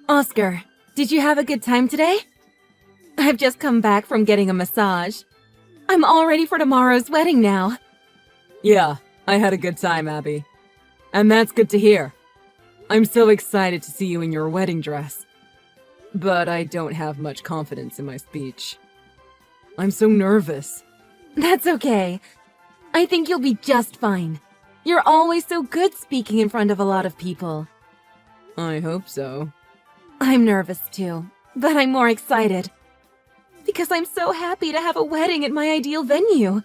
Oscar, did you have a good time today? I've just come back from getting a massage. I'm all ready for tomorrow's wedding now. Yeah, I had a good time, Abby. And that's good to hear. I'm so excited to see you in your wedding dress. But I don't have much confidence in my speech. I'm so nervous. That's okay. I think you'll be just fine. You're always so good speaking in front of a lot of people. I hope so. I'm nervous too, but I'm more excited. Because I'm so happy to have a wedding at my ideal venue.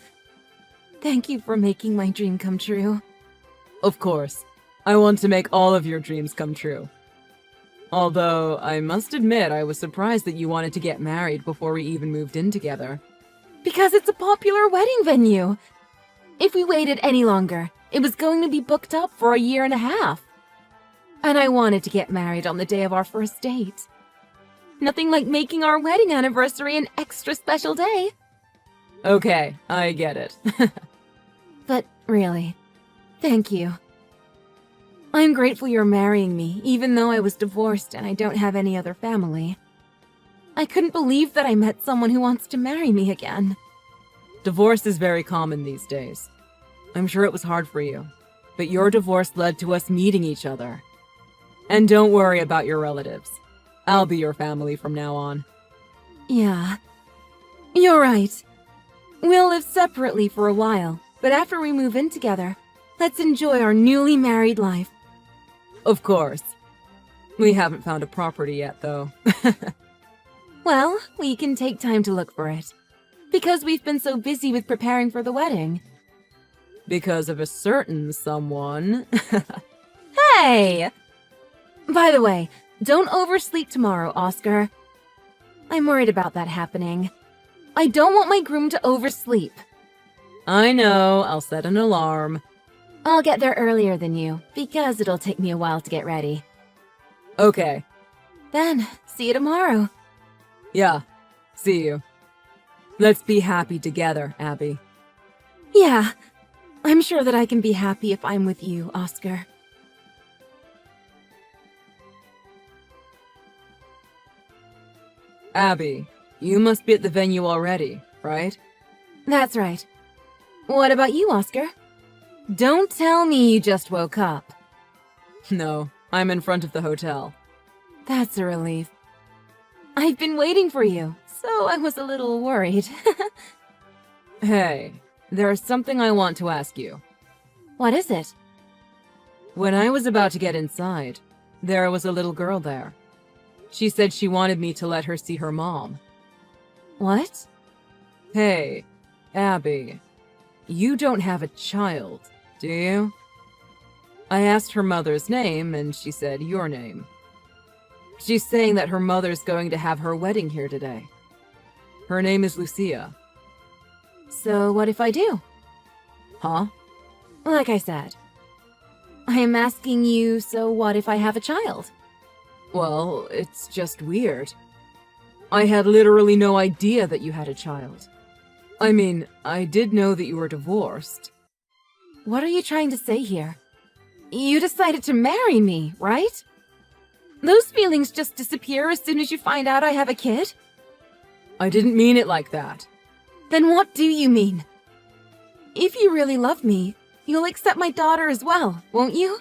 Thank you for making my dream come true. Of course. I want to make all of your dreams come true. Although, I must admit I was surprised that you wanted to get married before we even moved in together. Because it's a popular wedding venue. If we waited any longer, it was going to be booked up for a year and a half. And I wanted to get married on the day of our first date. Nothing like making our wedding anniversary an extra special day. Okay, I get it. But really, thank you. I'm grateful you're marrying me, even though I was divorced and I don't have any other family. I couldn't believe that I met someone who wants to marry me again. Divorce is very common these days. I'm sure it was hard for you, but your divorce led to us meeting each other. And don't worry about your relatives. I'll be your family from now on. Yeah, you're right. We'll live separately for a while, but after we move in together, let's enjoy our newly married life. Of course. We haven't found a property yet, though. Well, we can take time to look for it. Because we've been so busy with preparing for the wedding. Because of a certain someone. Hey! By the way, don't oversleep tomorrow, Oscar. I'm worried about that happening. I don't want my groom to oversleep. I know, I'll set an alarm. I'll get there earlier than you, because it'll take me a while to get ready. Okay. Then, see you tomorrow. Yeah, see you. Let's be happy together, Abby. Yeah, I'm sure that I can be happy if I'm with you, Oscar. Abby, you must be at the venue already, right? That's right. What about you, Oscar? Don't tell me you just woke up. No, I'm in front of the hotel. That's a relief. I've been waiting for you, so I was a little worried. Hey, there's something I want to ask you. What is it? When I was about to get inside, there was a little girl there. She said she wanted me to let her see her mom. What? Hey, Abby, you don't have a child, do you? I asked her mother's name, and she said your name. She's saying that her mother's going to have her wedding here today. Her name is Lucia. So what if I do? Huh? Like I said, I am asking you, so what if I have a child? Well, it's just weird. I had literally no idea that you had a child. I mean, I did know that you were divorced. What are you trying to say here? You decided to marry me, right? Those feelings just disappear as soon as you find out I have a kid? I didn't mean it like that. Then what do you mean? If you really love me, you'll accept my daughter as well, won't you?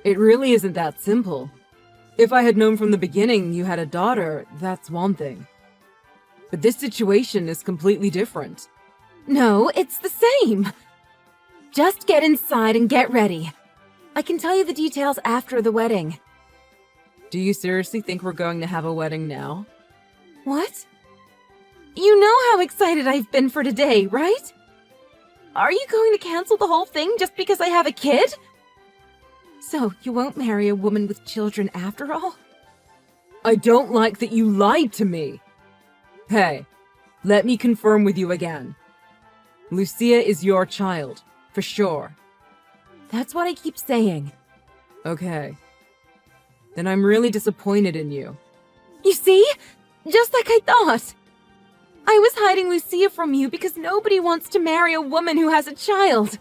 It really isn't that simple. If I had known from the beginning you had a daughter, that's one thing. But this situation is completely different. No, it's the same. Just get inside and get ready. I can tell you the details after the wedding. Do you seriously think we're going to have a wedding now? What? You know how excited I've been for today, right? Are you going to cancel the whole thing just because I have a kid? So, you won't marry a woman with children after all? I don't like that you lied to me. Hey, let me confirm with you again. Lucia is your child, for sure. That's what I keep saying. Okay. Then I'm really disappointed in you. You see? Just like I thought. I was hiding Lucia from you because nobody wants to marry a woman who has a child.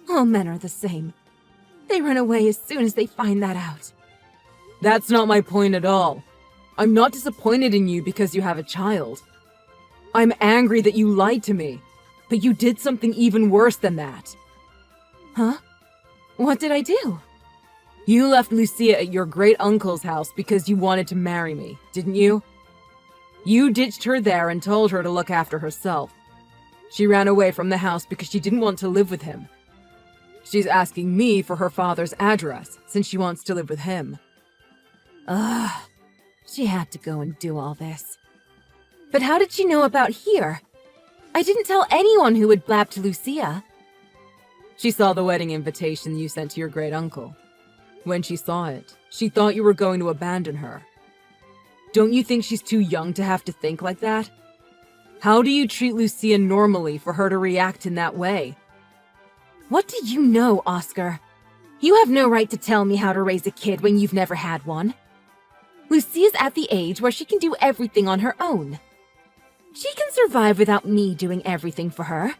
All men are the same. They run away as soon as they find that out. That's not my point at all. I'm not disappointed in you because you have a child. I'm angry that you lied to me, but you did something even worse than that. Huh? What did I do? You left Lucia at your great-uncle's house because you wanted to marry me, didn't you? You ditched her there and told her to look after herself. She ran away from the house because she didn't want to live with him. She's asking me for her father's address since she wants to live with him. Ugh. She had to go and do all this. But how did she know about here? I didn't tell anyone who would blab to Lucia. She saw the wedding invitation you sent to your great-uncle. When she saw it, she thought you were going to abandon her. Don't you think she's too young to have to think like that? How do you treat Lucia normally for her to react in that way? What do you know, Oscar? You have no right to tell me how to raise a kid when you've never had one. Lucia's at the age where she can do everything on her own. She can survive without me doing everything for her.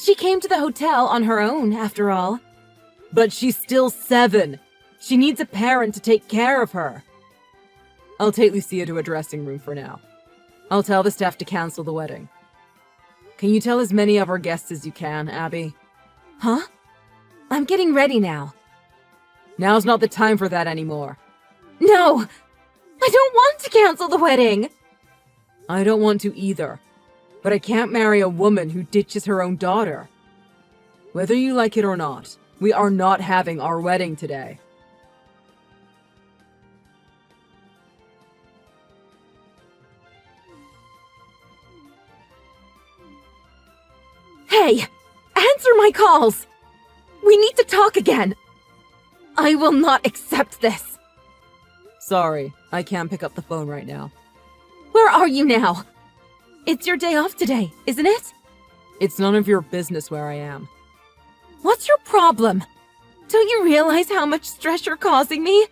She came to the hotel on her own, after all. But she's still 7. She needs a parent to take care of her. I'll take Lucia to a dressing room for now. I'll tell the staff to cancel the wedding. Can you tell as many of our guests as you can, Abby? Huh? I'm getting ready now. Now's not the time for that anymore. No! I don't want to cancel the wedding! I don't want to either. But I can't marry a woman who ditches her own daughter. Whether you like it or not, we are not having our wedding today. Hey! Answer my calls! We need to talk again! I will not accept this! Sorry, I can't pick up the phone right now. Where are you now? It's your day off today, isn't it? It's none of your business where I am. What's your problem? Don't you realize how much stress you're causing me?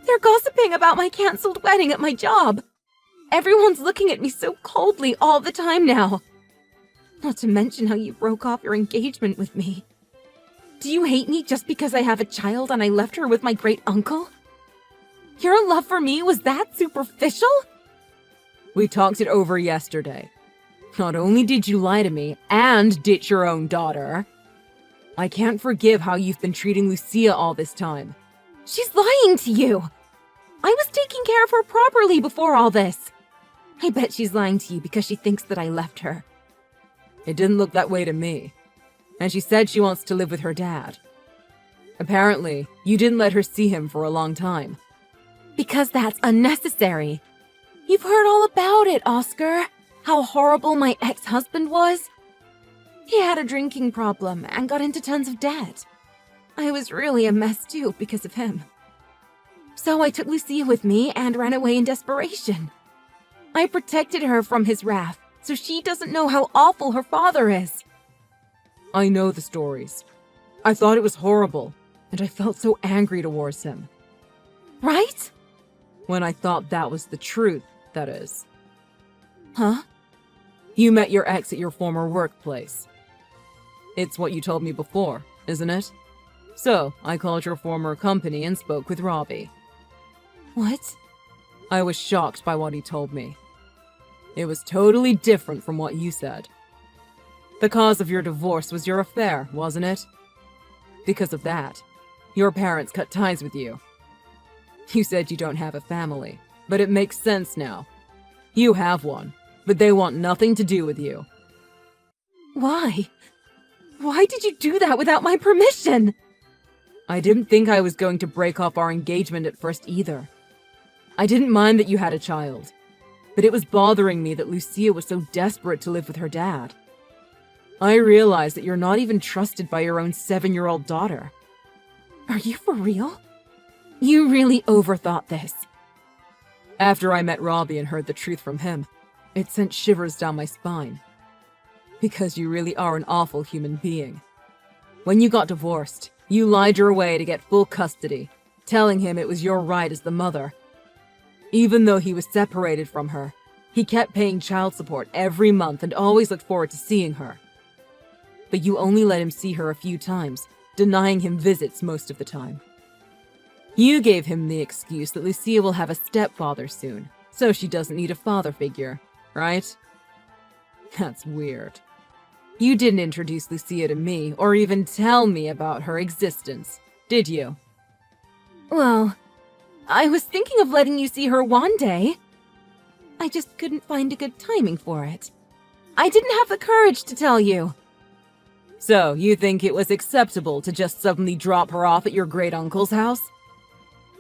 They're gossiping about my canceled wedding at my job. Everyone's looking at me so coldly all the time now. Not to mention how you broke off your engagement with me. Do you hate me just because I have a child and I left her with my great-uncle? Your love for me was that superficial? We talked it over yesterday. Not only did you lie to me and ditch your own daughter, I can't forgive how you've been treating Lucia all this time. She's lying to you. I was taking care of her properly before all this. I bet she's lying to you because she thinks that I left her. It didn't look that way to me. And she said she wants to live with her dad. Apparently, you didn't let her see him for a long time. Because that's unnecessary. You've heard all about it, Oscar. How horrible my ex-husband was. He had a drinking problem and got into tons of debt. I was really a mess too because of him. So I took Lucia with me and ran away in desperation. I protected her from his wrath, so she doesn't know how awful her father is. I know the stories. I thought it was horrible, and I felt so angry towards him. Right? When I thought that was the truth, that is. Huh? You met your ex at your former workplace. It's what you told me before, isn't it? So, I called your former company and spoke with Robbie. What? I was shocked by what he told me. It was totally different from what you said. The cause of your divorce was your affair, wasn't it? Because of that, your parents cut ties with you. You said you don't have a family, but it makes sense now. You have one, but they want nothing to do with you. Why? Why did you do that without my permission? I didn't think I was going to break off our engagement at first either. I didn't mind that you had a child, but it was bothering me that Lucia was so desperate to live with her dad. I realized that you're not even trusted by your own 7-year-old daughter. Are you for real? You really overthought this. After I met Robbie and heard the truth from him, it sent shivers down my spine. Because you really are an awful human being. When you got divorced, you lied your way to get full custody, telling him it was your right as the mother. Even though he was separated from her, he kept paying child support every month and always looked forward to seeing her. But you only let him see her a few times, denying him visits most of the time. You gave him the excuse that Lucia will have a stepfather soon, so she doesn't need a father figure, right? That's weird. You didn't introduce Lucia to me or even tell me about her existence, did you? Well, I was thinking of letting you see her one day. I just couldn't find a good timing for it. I didn't have the courage to tell you. So, you think it was acceptable to just suddenly drop her off at your great-uncle's house?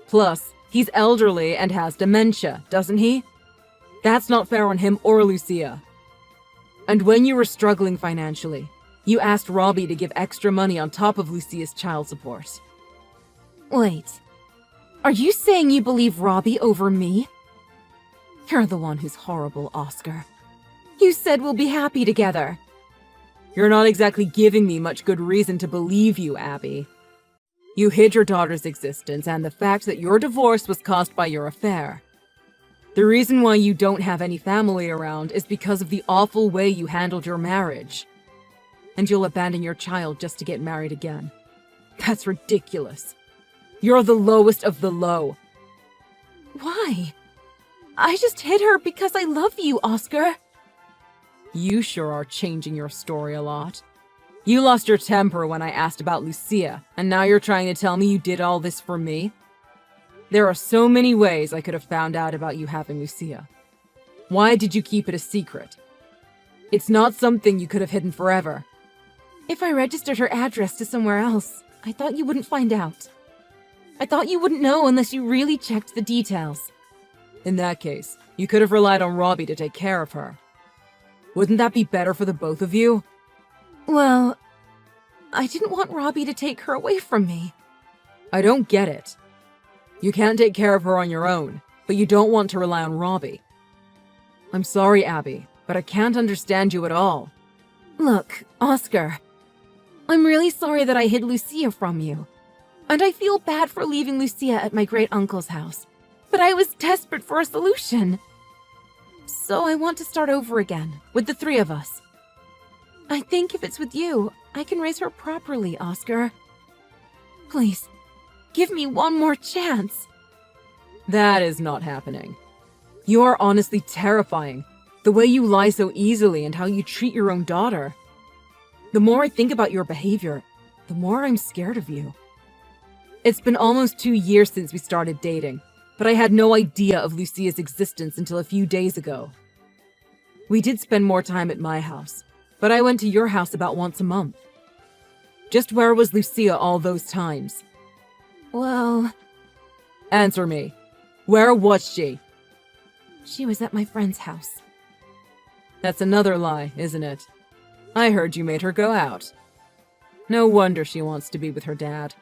Plus, he's elderly and has dementia, doesn't he? That's not fair on him or Lucia. And when you were struggling financially, you asked Robbie to give extra money on top of Lucia's child support. Wait, are you saying you believe Robbie over me? You're the one who's horrible, Oscar. You said we'll be happy together. You're not exactly giving me much good reason to believe you, Abby. You hid your daughter's existence and the fact that your divorce was caused by your affair. The reason why you don't have any family around is because of the awful way you handled your marriage. And you'll abandon your child just to get married again. That's ridiculous. You're the lowest of the low. Why? I just hid her because I love you, Oscar. You sure are changing your story a lot. You lost your temper when I asked about Lucia, and now you're trying to tell me you did all this for me? There are so many ways I could have found out about you having Lucia. Why did you keep it a secret? It's not something you could have hidden forever. If I registered her address to somewhere else, I thought you wouldn't find out. I thought you wouldn't know unless you really checked the details. In that case, you could have relied on Robbie to take care of her. Wouldn't that be better for the both of you? Well, I didn't want Robbie to take her away from me. I don't get it. You can't take care of her on your own, but you don't want to rely on Robbie. I'm sorry, Abby, but I can't understand you at all. Look, Oscar, I'm really sorry that I hid Lucia from you. And I feel bad for leaving Lucia at my great-uncle's house. But I was desperate for a solution. So I want to start over again, with the three of us. I think if it's with you, I can raise her properly, Oscar. Please, give me one more chance. That is not happening. You are honestly terrifying. The way you lie so easily and how you treat your own daughter. The more I think about your behavior, the more I'm scared of you. It's been almost 2 years since we started dating, but I had no idea of Lucia's existence until a few days ago. We did spend more time at my house, but I went to your house about once a month. Just where was Lucia all those times? Well... Answer me. Where was she? She was at my friend's house. That's another lie, isn't it? I heard you made her go out. No wonder she wants to be with her dad.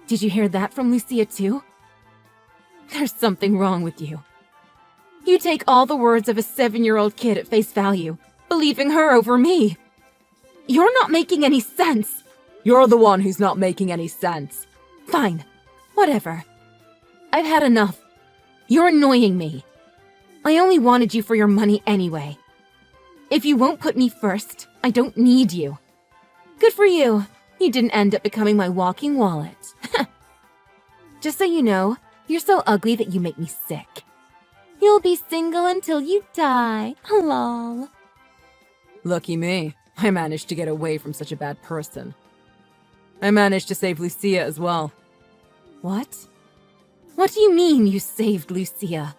Did you hear that from Lucia too? There's something wrong with you. You take all the words of a 7-year-old kid at face value, believing her over me. You're not making any sense. You're the one who's not making any sense. Fine. Whatever. I've had enough. You're annoying me. I only wanted you for your money anyway. If you won't put me first, I don't need you. Good for you. You didn't end up becoming my walking wallet. Just so you know, you're so ugly that you make me sick. You'll be single until you die. Lol. Lucky me. I managed to get away from such a bad person. I managed to save Lucia as well. What? What do you mean you saved Lucia?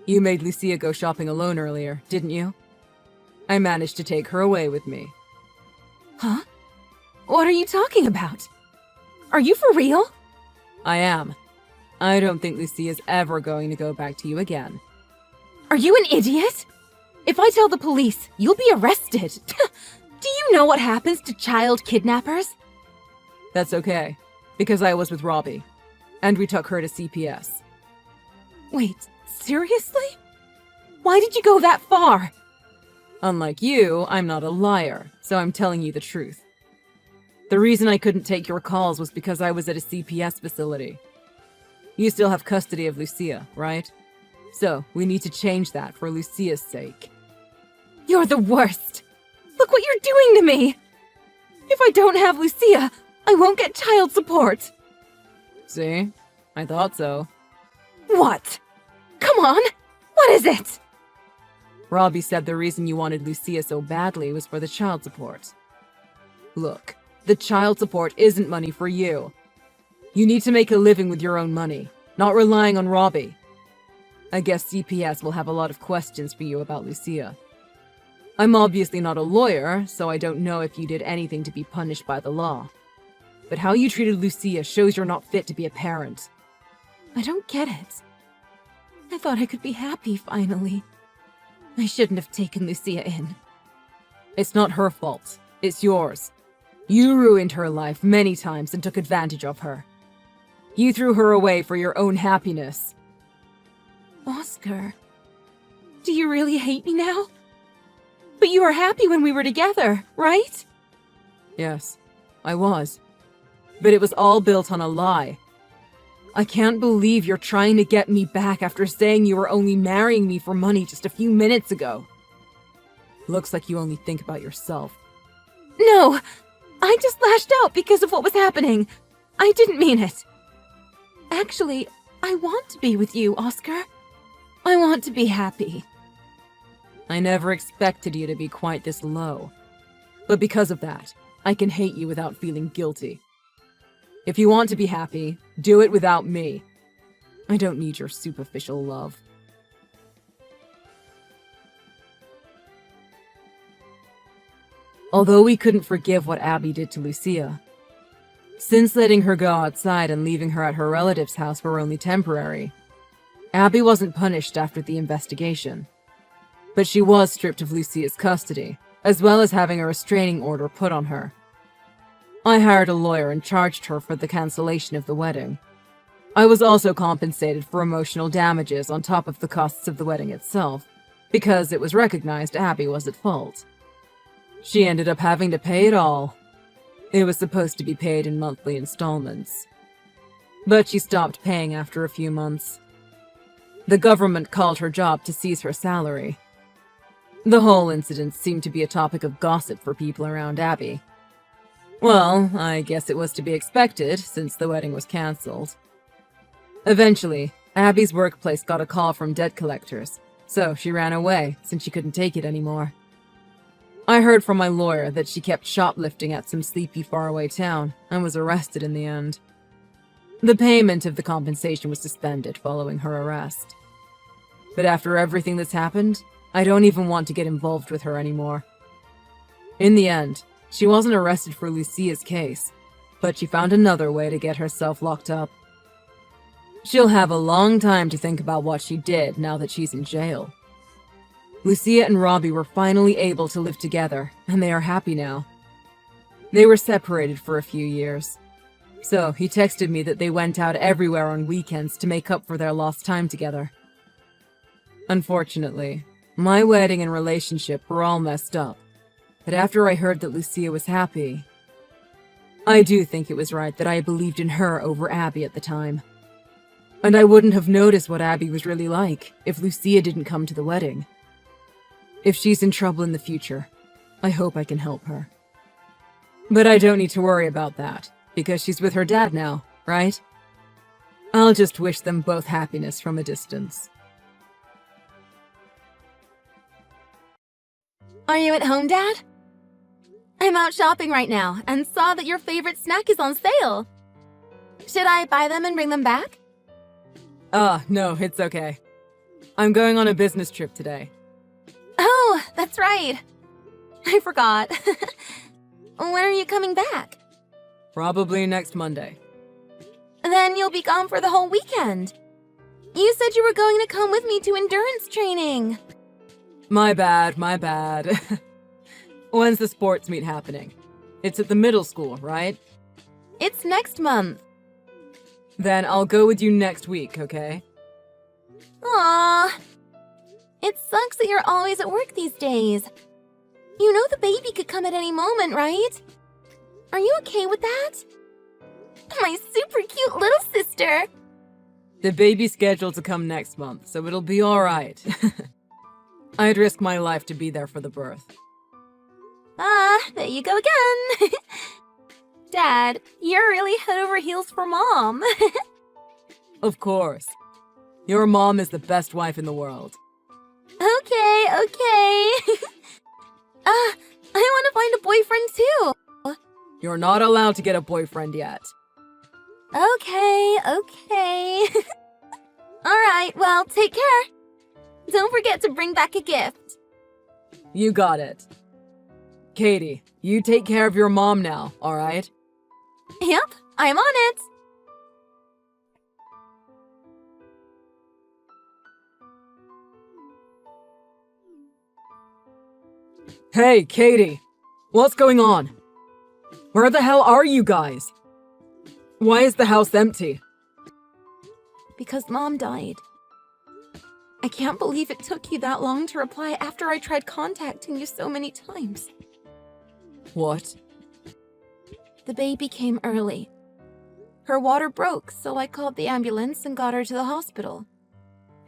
You made Lucia go shopping alone earlier, didn't you? I managed to take her away with me. Huh? What are you talking about? Are you for real? I am. I don't think Lucia's ever going to go back to you again. Are you an idiot? If I tell the police, you'll be arrested. Do you know what happens to child kidnappers? That's okay, because I was with Robbie, and we took her to CPS. Wait, seriously? Why did you go that far? Unlike you, I'm not a liar, so I'm telling you the truth. The reason I couldn't take your calls was because I was at a CPS facility. You still have custody of Lucia, right? So, we need to change that for Lucia's sake. You're the worst! Look what you're doing to me! If I don't have Lucia, I won't get child support! See? I thought so. What? Come on! What is it? Robbie said the reason you wanted Lucia so badly was for the child support. Look, the child support isn't money for you. You need to make a living with your own money, not relying on Robbie. I guess CPS will have a lot of questions for you about Lucia. I'm obviously not a lawyer, so I don't know if you did anything to be punished by the law. But how you treated Lucia shows you're not fit to be a parent. I don't get it. I thought I could be happy finally. I shouldn't have taken Lucia in. It's not her fault. It's yours. You ruined her life many times and took advantage of her. You threw her away for your own happiness. Oscar, do you really hate me now? But you were happy when we were together, right? Yes, I was. But it was all built on a lie. I can't believe you're trying to get me back after saying you were only marrying me for money just a few minutes ago. Looks like you only think about yourself. No! I just lashed out because of what was happening. I didn't mean it. Actually, I want to be with you, Oscar. I want to be happy. I never expected you to be quite this low. But because of that, I can hate you without feeling guilty. If you want to be happy, do it without me. I don't need your superficial love. Although we couldn't forgive what Abby did to Lucia, since letting her go outside and leaving her at her relative's house were only temporary, Abby wasn't punished after the investigation. But she was stripped of Lucia's custody, as well as having a restraining order put on her. I hired a lawyer and charged her for the cancellation of the wedding. I was also compensated for emotional damages on top of the costs of the wedding itself, because it was recognized Abby was at fault. She ended up having to pay it all. It was supposed to be paid in monthly installments. But she stopped paying after a few months. The government called her job to seize her salary. The whole incident seemed to be a topic of gossip for people around Abby. Well, I guess it was to be expected, since the wedding was cancelled. Eventually, Abby's workplace got a call from debt collectors, so she ran away since she couldn't take it anymore. I heard from my lawyer that she kept shoplifting at some sleepy faraway town and was arrested in the end. The payment of the compensation was suspended following her arrest. But after everything that's happened, I don't even want to get involved with her anymore. In the end, she wasn't arrested for Lucia's case, but she found another way to get herself locked up. She'll have a long time to think about what she did now that she's in jail. Lucia and Robbie were finally able to live together, and they are happy now. They were separated for a few years. So he texted me that they went out everywhere on weekends to make up for their lost time together. Unfortunately, my wedding and relationship were all messed up. But after I heard that Lucia was happy, I do think it was right that I believed in her over Abby at the time. And I wouldn't have noticed what Abby was really like if Lucia didn't come to the wedding. If she's in trouble in the future, I hope I can help her. But I don't need to worry about that, because she's with her dad now, right? I'll just wish them both happiness from a distance. Are you at home, Dad? I'm out shopping right now and saw that your favorite snack is on sale. Should I buy them and bring them back? No, it's okay. I'm going on a business trip today. Oh, that's right. I forgot. When are you coming back? Probably next Monday. Then you'll be gone for the whole weekend. You said you were going to come with me to endurance training. My bad. When's the sports meet happening? It's at the middle school, right? It's next month. Then I'll go with you next week, okay? Aww. It sucks that you're always at work these days. You know the baby could come at any moment, right? Are you okay with that? My super cute little sister. The baby's scheduled to come next month, so it'll be alright. I'd risk my life to be there for the birth. There you go again. Dad, you're really head over heels for Mom. Of course. Your mom is the best wife in the world. Okay. I want to find a boyfriend too. You're not allowed to get a boyfriend yet. Okay. Alright, well, take care. Don't forget to bring back a gift. You got it. Katie, you take care of your mom now, alright? Yep, I'm on it. Hey, Katie! What's going on? Where the hell are you guys? Why is the house empty? Because Mom died. I can't believe it took you that long to reply after I tried contacting you so many times. What? The baby came early. Her water broke, so I called the ambulance and got her to the hospital.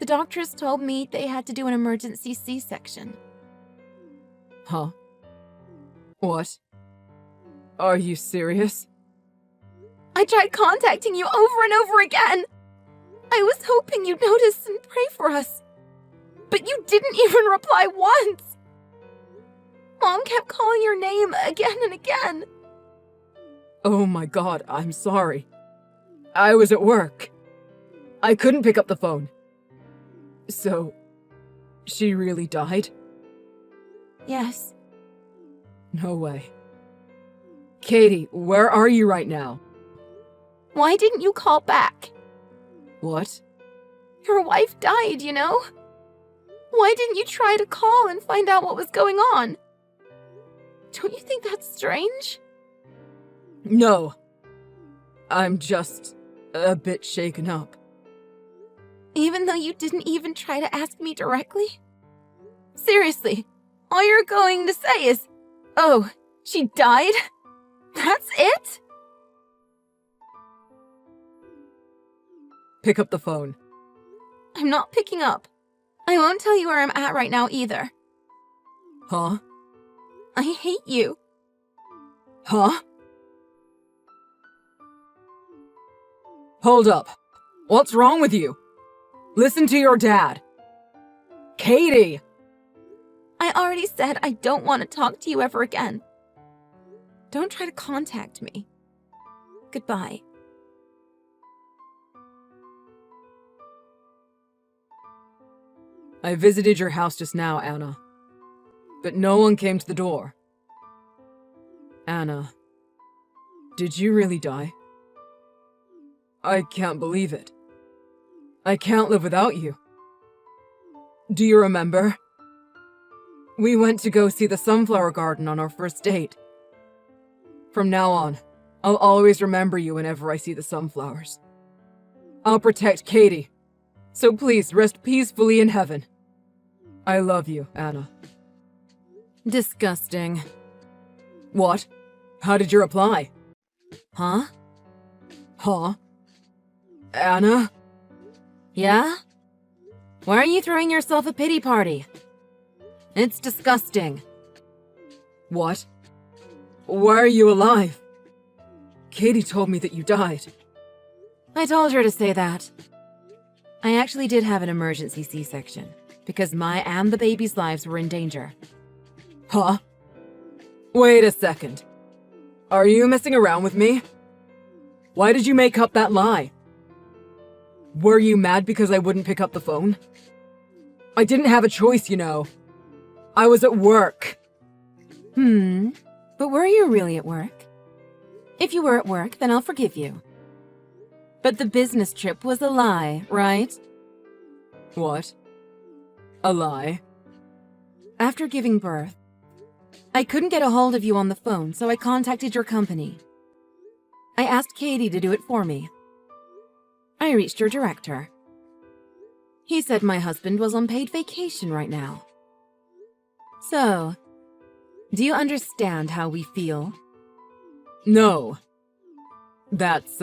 The doctors told me they had to do an emergency C-section. Huh? What? Are you serious? I tried contacting you over and over again. I was hoping you'd notice and pray for us. But you didn't even reply once. Mom kept calling your name again and again. Oh my god, I'm sorry. I was at work. I couldn't pick up the phone. So, she really died? Yes. No way. Katie, where are you right now? Why didn't you call back? What? Your wife died, you know? Why didn't you try to call and find out what was going on? Don't you think that's strange? No. I'm just a bit shaken up. Even though you didn't even try to ask me directly? Seriously, all you're going to say is, "Oh, she died? That's it?" Pick up the phone. I'm not picking up. I won't tell you where I'm at right now either. Huh? I hate you. Huh? Hold up. What's wrong with you? Listen to your dad. Katie! I already said I don't want to talk to you ever again. Don't try to contact me. Goodbye. I visited your house just now, Anna. But no one came to the door. Anna, did you really die? I can't believe it. I can't live without you. Do you remember? We went to go see the sunflower garden on our first date. From now on, I'll always remember you whenever I see the sunflowers. I'll protect Katie, so please rest peacefully in heaven. I love you, Anna. Disgusting. What? How did you reply? Huh? Huh? Anna? Yeah? Why are you throwing yourself a pity party? It's disgusting. What? Why are you alive? Katie told me that you died. I told her to say that. I actually did have an emergency C-section, because my and the baby's lives were in danger. Huh? Wait a second. Are you messing around with me? Why did you make up that lie? Were you mad because I wouldn't pick up the phone? I didn't have a choice, you know. I was at work. But were you really at work? If you were at work, then I'll forgive you. But the business trip was a lie, right? What? A lie? After giving birth, I couldn't get a hold of you on the phone, so I contacted your company. I asked Katie to do it for me. I reached your director. He said my husband was on paid vacation right now. So, do you understand how we feel? No. That's,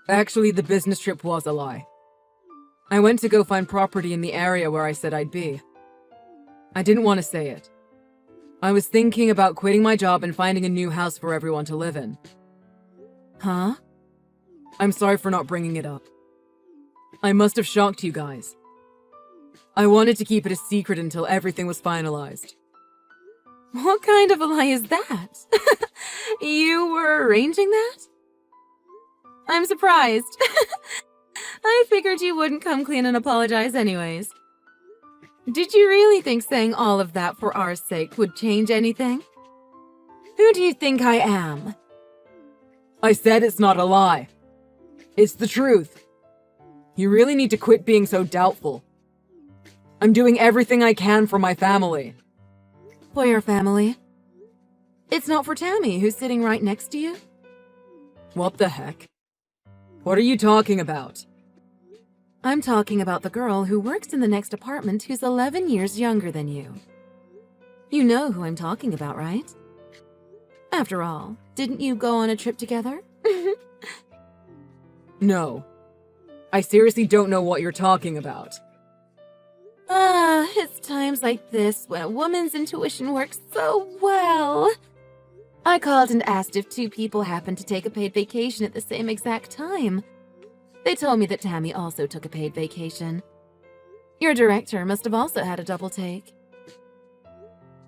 Actually, the business trip was a lie. I went to go find property in the area where I said I'd be. I didn't want to say it. I was thinking about quitting my job and finding a new house for everyone to live in. Huh? I'm sorry for not bringing it up. I must have shocked you guys. I wanted to keep it a secret until everything was finalized. What kind of a lie is that? You were arranging that? I'm surprised. I figured you wouldn't come clean and apologize anyways. Did you really think saying all of that for our sake would change anything? Who do you think I am? I said it's not a lie. It's the truth. You really need to quit being so doubtful. I'm doing everything I can for my family. For your family? It's not for Tammy, who's sitting right next to you? What the heck? What are you talking about? I'm talking about the girl who works in the next apartment who's 11 years younger than you. You know who I'm talking about, right? After all, didn't you go on a trip together? No. I seriously don't know what you're talking about. It's times like this when a woman's intuition works so well. I called and asked if two people happened to take a paid vacation at the same exact time. They told me that Tammy also took a paid vacation. Your director must have also had a double take.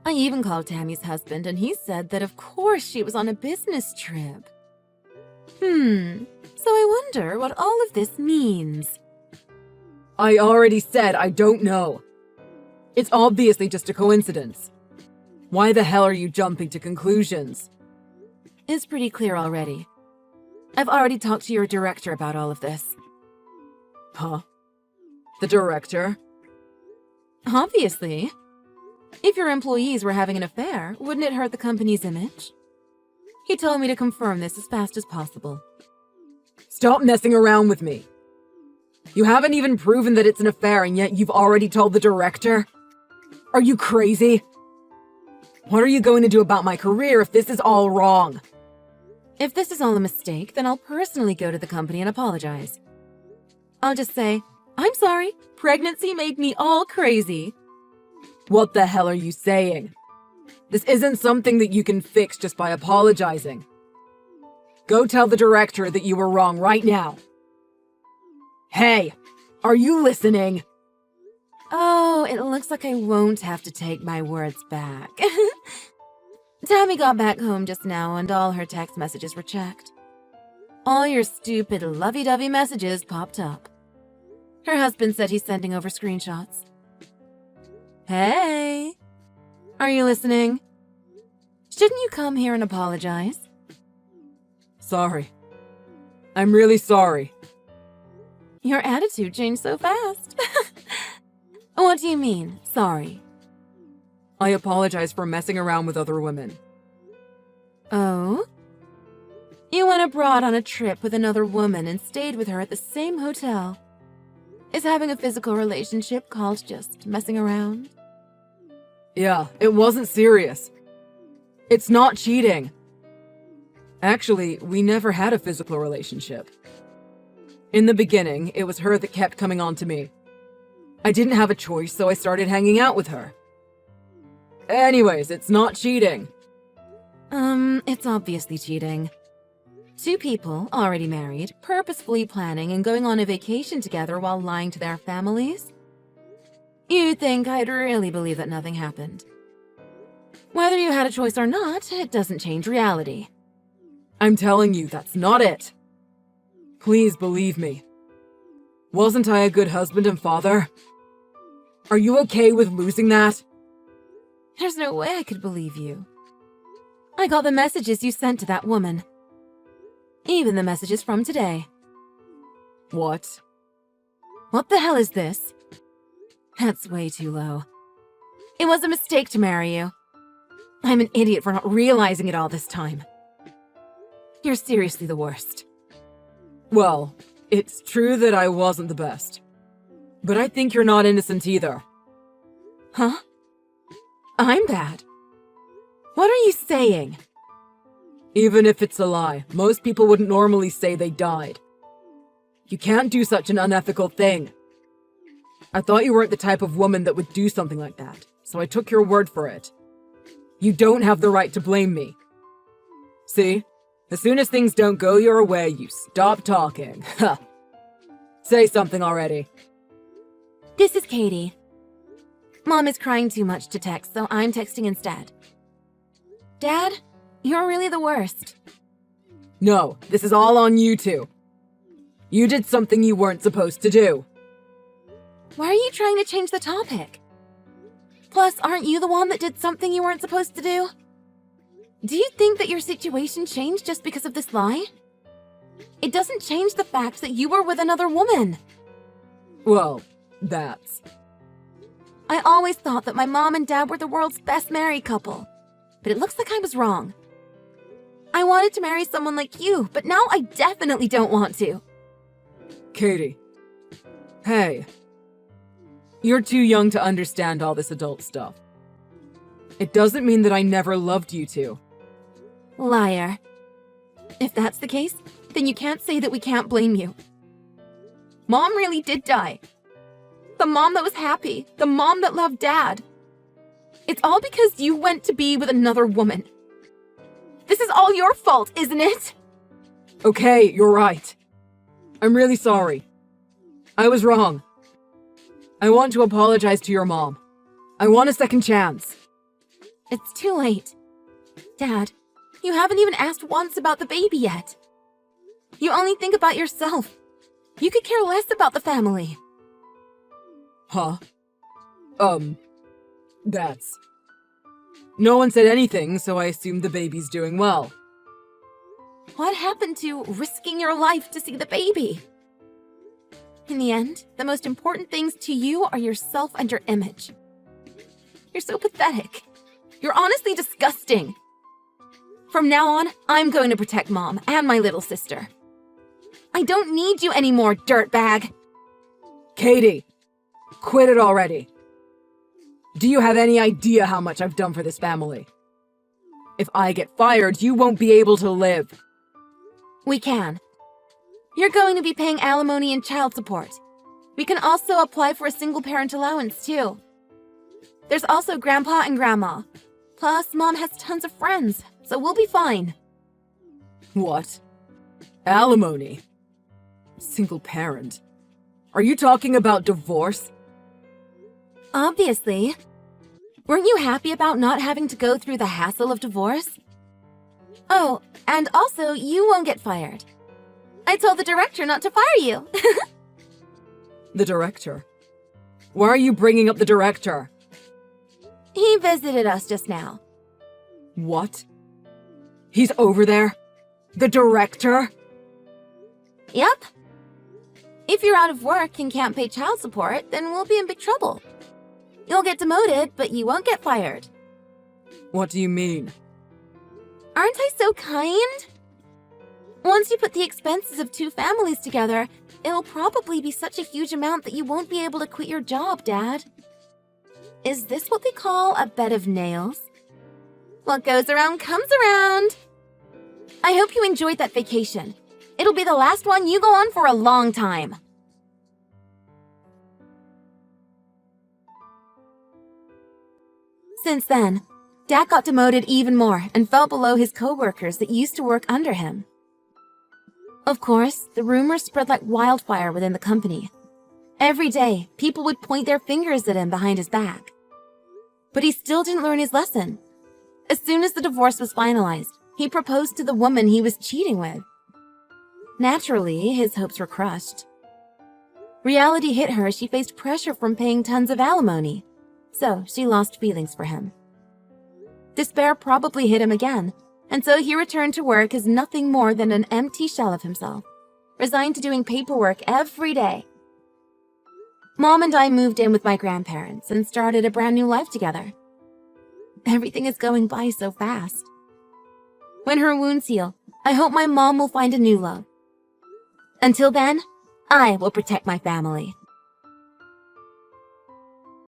I even called Tammy's husband, and he said that of course she was on a business trip. So I wonder what all of this means. I already said I don't know. It's obviously just a coincidence. Why the hell are you jumping to conclusions? It's pretty clear already. I've already talked to your director about all of this. Huh? The director? Obviously. If your employees were having an affair, wouldn't it hurt the company's image? He told me to confirm this as fast as possible. Stop messing around with me. You haven't even proven that it's an affair, and yet you've already told the director? Are you crazy? What are you going to do about my career if this is all wrong? If this is all a mistake, then I'll personally go to the company and apologize. I'll just say, I'm sorry, pregnancy made me all crazy. What the hell are you saying? This isn't something that you can fix just by apologizing. Go tell the director that you were wrong right now. Hey, are you listening? Oh, it looks like I won't have to take my words back. Tammy got back home just now and all her text messages were checked. All your stupid lovey-dovey messages popped up. Her husband said he's sending over screenshots. Hey, are you listening? Shouldn't you come here and apologize? Sorry. I'm really sorry. Your attitude changed so fast. What do you mean, sorry? I apologize for messing around with other women. Oh? You went abroad on a trip with another woman and stayed with her at the same hotel. Is having a physical relationship called just messing around? Yeah, it wasn't serious. It's not cheating. Actually, we never had a physical relationship. In the beginning, it was her that kept coming on to me. I didn't have a choice, so I started hanging out with her. Anyways, it's not cheating. It's obviously cheating. Two people, already married, purposefully planning and going on a vacation together while lying to their families? You'd think I'd really believe that nothing happened. Whether you had a choice or not, it doesn't change reality. I'm telling you, that's not it. Please believe me. Wasn't I a good husband and father? Are you okay with losing that? There's no way I could believe you. I got the messages you sent to that woman. Even the messages from today. What? What the hell is this? That's way too low. It was a mistake to marry you. I'm an idiot for not realizing it all this time. You're seriously the worst. Well, it's true that I wasn't the best. But I think you're not innocent either. Huh? I'm bad. What are you saying? Even if it's a lie, most people wouldn't normally say they died. You can't do such an unethical thing. I thought you weren't the type of woman that would do something like that, so I took your word for it. You don't have the right to blame me. See? As soon as things don't go your way, you stop talking. Ha! Say something already. This is Katie. Mom is crying too much to text, so I'm texting instead. Dad, you're really the worst. No, this is all on you two. You did something you weren't supposed to do. Why are you trying to change the topic? Plus, aren't you the one that did something you weren't supposed to do? Do you think that your situation changed just because of this lie? It doesn't change the fact that you were with another woman. Well, that's... I always thought that my mom and dad were the world's best married couple, but it looks like I was wrong. I wanted to marry someone like you, but now I definitely don't want to. Katie. Hey. You're too young to understand all this adult stuff. It doesn't mean that I never loved you two. Liar. If that's the case, then you can't say that we can't blame you. Mom really did die. The mom that was happy. The mom that loved Dad. It's all because you went to be with another woman. This is all your fault, isn't it? Okay, you're right. I'm really sorry. I was wrong. I want to apologize to your mom. I want a second chance. It's too late. Dad, you haven't even asked once about the baby yet. You only think about yourself. You could care less about the family. Huh? That's... No one said anything, so I assumed the baby's doing well. What happened to risking your life to see the baby? In the end, the most important things to you are yourself and your image. You're so pathetic. You're honestly disgusting. From now on, I'm going to protect Mom and my little sister. I don't need you anymore, dirtbag. Katie, quit it already. Do you have any idea how much I've done for this family? If I get fired, you won't be able to live. We can. You're going to be paying alimony and child support. We can also apply for a single parent allowance, too. There's also Grandpa and Grandma. Plus, Mom has tons of friends, so we'll be fine. What? Alimony? Single parent? Are you talking about divorce? Obviously. Weren't you happy about not having to go through the hassle of divorce? Oh, and also, you won't get fired. I told the director not to fire you. The director? Why are you bringing up the director? He visited us just now. What? He's over there? The director? Yep. If you're out of work and can't pay child support, then we'll be in big trouble. You'll get demoted, but you won't get fired. What do you mean? Aren't I so kind? Once you put the expenses of two families together, it'll probably be such a huge amount that you won't be able to quit your job, Dad. Is this what they call a bed of nails? What goes around comes around. I hope you enjoyed that vacation. It'll be the last one you go on for a long time. Since then, Dad got demoted even more and fell below his co-workers that used to work under him. Of course, the rumors spread like wildfire within the company. Every day, people would point their fingers at him behind his back. But he still didn't learn his lesson. As soon as the divorce was finalized, he proposed to the woman he was cheating with. Naturally, his hopes were crushed. Reality hit her as she faced pressure from paying tons of alimony, so she lost feelings for him. Despair probably hit him again, and so he returned to work as nothing more than an empty shell of himself, resigned to doing paperwork every day. Mom and I moved in with my grandparents and started a brand new life together. Everything is going by so fast. When her wounds heal, I hope my mom will find a new love. Until then, I will protect my family.